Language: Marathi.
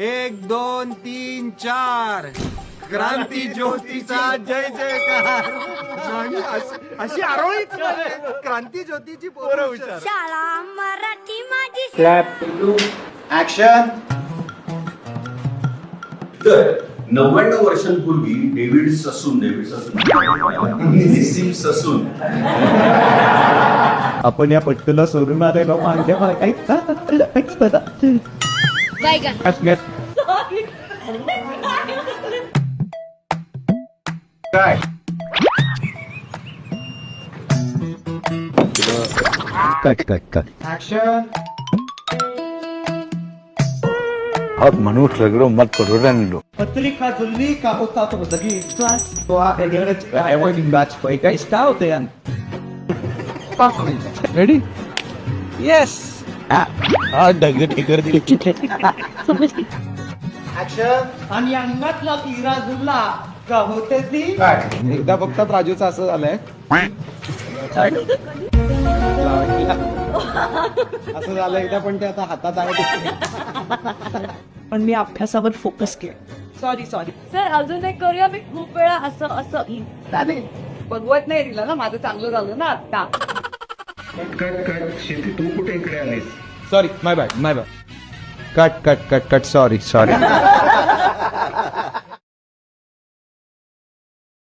1 2 3 4 क्रांती ज्योतीचा जय जयकार. अशी आरोळीच क्रांती ज्योतीची पोरं हुशार. शाळा मराठी माझी. ऍक्शन. तर 99 वर्षांपूर्वी डेव्हिड ससून निसीम ससून आपण या पट्टूला सोडून आलेलो माझ्या काय कट ऍक्शन. अब मनुष्य रगड़ो मत करो रहने लो. पत्रिका जुलनी का होता तो सगी तो आप अवॉइडिंग बैच कोई का स्टार होते हैं. Ready yes. आज डगरे ठिकर दिली. ऍक्शन. आणि अंगातला हिरा जुलला का होते ती एकदा बघतात राजूचं असं झालंय. असं झालं एकदा पण ते आता हातात आहे. पण मी अभ्यासावर फोकस केला. सॉरी सर अजून एक करूया. मी खूप वेळा असं चालेल. बघवत नाही दिला ना माझं चांगलं झालं ना आता. सॉरी माय बॅड कट सॉरी